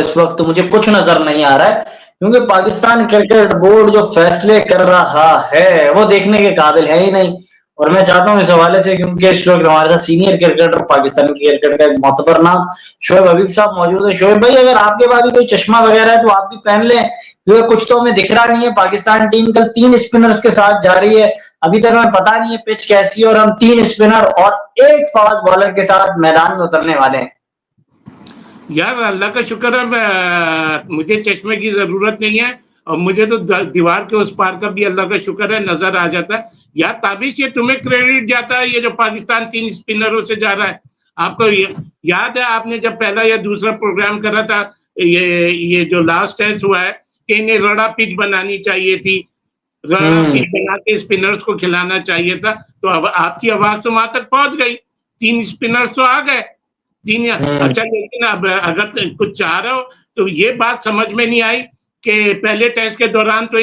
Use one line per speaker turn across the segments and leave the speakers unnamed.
इस वक्त मुझे कुछ नजर नहीं आ रहा है, क्योंकि पाकिस्तान क्रिकेट बोर्ड जो फैसले कर रहा है वो देखने के काबिल है ही नहीं। और मैं चाहता हूँ इस हवाले से, क्योंकि इस वक्त हमारे साथ सीनियर क्रिकेटर पाकिस्तान की क्रिकेट का एक मोतबर नाम शोएब हबीब साहब मौजूद है। शोएब भाई, अगर आपके पास भी कोई चश्मा वगैरह है तो आप भी पहन लें, क्योंकि कुछ तो हमें दिख रहा नहीं है। पाकिस्तान टीम कल 3 स्पिनर्स के साथ जा रही है, अभी तक हमें पता नहीं है पिच कैसी है, और हम 3 स्पिनर और एक फास्ट बॉलर के साथ मैदान में उतरने वाले हैं।
यार अल्लाह का शुक्र है, मुझे चश्मे की जरूरत नहीं है, और मुझे तो दीवार के उस पार का भी अल्लाह का शुक्र है नजर आ जाता है। यार ताबिश, ये तुम्हें क्रेडिट जाता है, ये जो पाकिस्तान 3 स्पिनरों से जा रहा है। आपको याद है आपने जब पहला या दूसरा प्रोग्राम करा था, ये जो लास्ट टेस्ट हुआ है कि इन्हें रड़ा पिच बनानी चाहिए थी, रड़ा पिच बना के स्पिनर्स को खिलाना चाहिए था, तो अब आपकी आवाज तो वहां तक पहुंच गई, 3 स्पिनर्स तो आ गए, 3। अच्छा, लेकिन अब अगर कुछ चाह रहे हो तो ये बात समझ में नहीं आई कि पहले टेस्ट के दौरान तो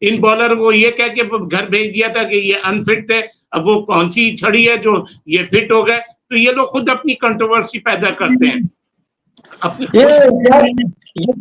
इन बॉलर को ये कह के घर भेज दिया था कि ये अनफिट थे, अब वो कौन सी छड़ी है जो ये फिट हो गए। तो ये लोग खुद अपनी कंट्रोवर्सी पैदा करते हैं।
ये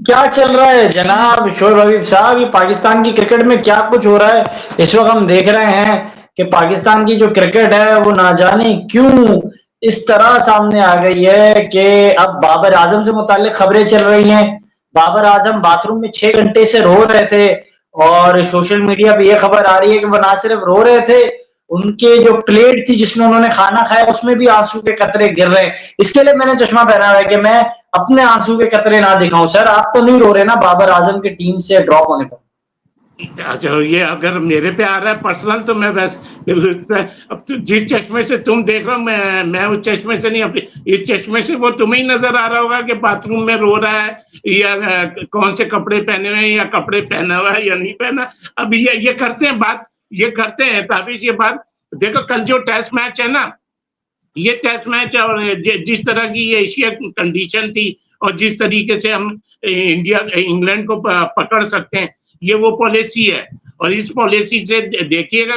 क्या चल रहा है जनाब शोएब हबीब साहब? ये पाकिस्तान की क्रिकेट में क्या कुछ हो रहा है इस वक्त? हम देख रहे हैं कि पाकिस्तान की जो क्रिकेट है वो ना जाने क्यों इस तरह सामने आ गई है कि अब बाबर आजम से मुताल्लिक खबरें चल रही हैं। बाबर आजम बाथरूम में 6 घंटे से रो रहे थे, और सोशल मीडिया पे ये खबर आ रही है कि वो ना सिर्फ रो रहे थे, उनके जो प्लेट थी जिसमें उन्होंने खाना खाया उसमें भी आंसू के कतरे गिर रहे हैं। इसके लिए मैंने चश्मा पहना है कि मैं अपने आंसू के कतरे ना दिखाऊं। सर, आप तो नहीं रो रहे ना बाबर आजम की टीम से ड्रॉप होने पर?
अच्छा, ये अगर मेरे पे आ रहा है पर्सनल तो मैं वैसे अब तो जिस चश्मे से तुम देख रहे हो मैं उस चश्मे से नहीं, अपनी इस चश्मे से वो तुम्हें ही नजर आ रहा होगा कि बाथरूम में रो रहा है, या कौन से कपड़े पहने हुए हैं, या कपड़े पहना हुआ है या नहीं पहना। अब ये करते हैं बात, ये करते हैं ताबिश, ये बात देखो, कल जो टेस्ट मैच है ना, ये टेस्ट मैच, और जिस तरह की ये एशिया कंडीशन थी और जिस तरीके से हम इंग्लैंड को पकड़ सकते हैं, ये वो पॉलिसी है। और इस पॉलिसी से देखिएगा,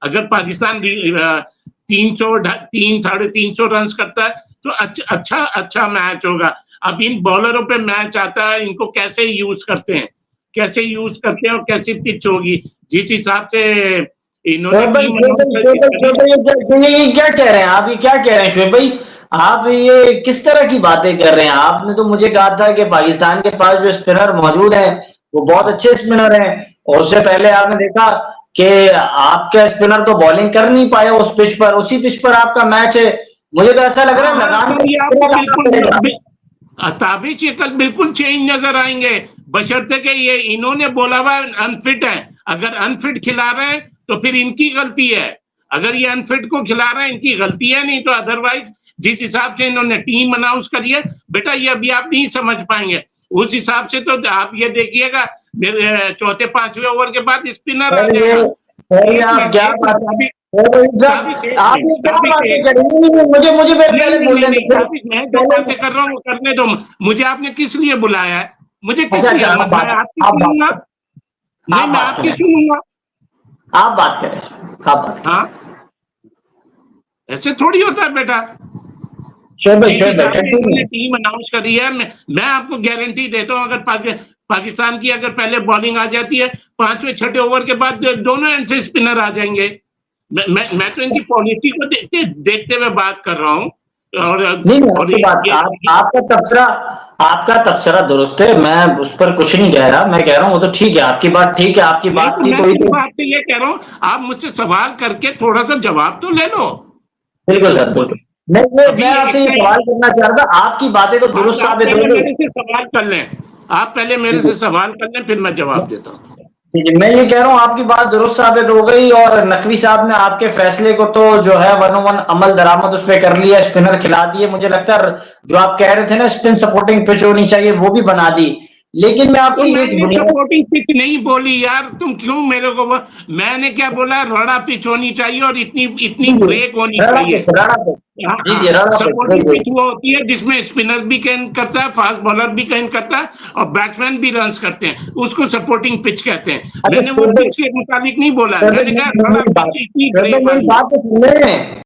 अगर पाकिस्तान 300-350 रन करता है तो अच्छा मैच होगा। अब इन बॉलरों पे मैच आता है, इनको कैसे यूज करते हैं, और कैसे पिच होगी, जिस हिसाब से इन्होंने
ये क्या कह रहे हैं आप? ये क्या कह रहे हैं शोएब भाई? आप ये किस तरह की बातें कर रहे हैं? आपने तो मुझे कहा था कि पाकिस्तान के पास जो स्पिनर मौजूद है वो बहुत अच्छे स्पिनर हैं, और उससे पहले आपने देखा कि आपका स्पिनर तो बॉलिंग कर नहीं पाया उस पिच पर, उसी पिच पर आपका मैच है। मुझे तो ऐसा लग रहा है
ताबिश ये कल बिल्कुल चेंज नजर आएंगे, बशर्ते कि ये इन्होंने बोला हुआ अनफिट है। अगर अनफिट खिला रहे हैं तो फिर इनकी गलती है, अगर ये अनफिट को खिला रहे हैं इनकी गलती है, नहीं तो अदरवाइज जिस हिसाब से इन्होंने टीम अनाउंस करी है, बेटा ये अभी आप नहीं समझ पाएंगे। उस हिसाब से तो आप ये देखिएगा, मेरे चौथे 5वें ओवर के बाद स्पिनर आ जाएगा।
मुझे पहले बोलने दो,
मैं जो बातें कर रहा हूँ करने दो मुझे। आपने किस लिए बुलाया है? मुझे किस लिए? मैं आपकी सुनूंगा, नहीं मैं आपकी सुनूंगा।
आप बात करें, आप बात।
हाँ, ऐसे थोड़ी होता है बेटा। टीम अनाउंस करी है, मैं आपको गारंटी देता हूँ, अगर पाकिस्तान की अगर पहले बॉलिंग आ जाती है 5वें-6ठे ओवर के बाद दोनों एंड से स्पिनर आ जाएंगे। मैं तो इनकी पॉलिसी को देखते हुए बात कर रहा हूँ। और
आपका तबसरा दुरुस्त है, मैं उस पर कुछ नहीं कह रहा। मैं कह रहा हूँ वो तो ठीक है, आपकी बात ठीक है, आपकी बात थी तो
आपसे ये कह रहा हूँ, आप मुझसे सवाल करके थोड़ा सा जवाब तो ले लो।
बिल्कुल सर, बिल्कुल। मैं आपसे ये सवाल करना चाह रहा था, आपकी बातें तो दुरुस्त साबित हो गई।
सवाल कर लें, आप पहले मेरे से सवाल कर लें, फिर मैं जवाब देता हूँ।
ठीक है, मैं ये कह रहा हूँ आपकी बात दुरुस्त साबित हो गई, और नकवी साहब ने आपके फैसले को तो जो है 101 अमल दरामद उस पर कर लिया, स्पिनर खिला दिए। मुझे लगता है जो आप कह रहे थे ना स्पिन सपोर्टिंग पिच होनी चाहिए, वो भी बना दी। लेकिन मैं आपसे
सपोर्टिंग पिच नहीं बोली यार, तुम क्यों मेरे को? मैंने क्या बोला? रड़ा पिच होनी चाहिए और इतनी ब्रेक होनी चाहिए। सपोर्टिंग पिच वो होती है जिसमें स्पिनर भी कैन करता है, फास्ट बॉलर भी कैन करता है, और बैट्समैन भी रन्स करते हैं, उसको सपोर्टिंग पिच कहते हैं। मैंने वो पिच के मुताबिक नहीं बोला, मैंने कहा रड़ा पिच इतनी ब्रेक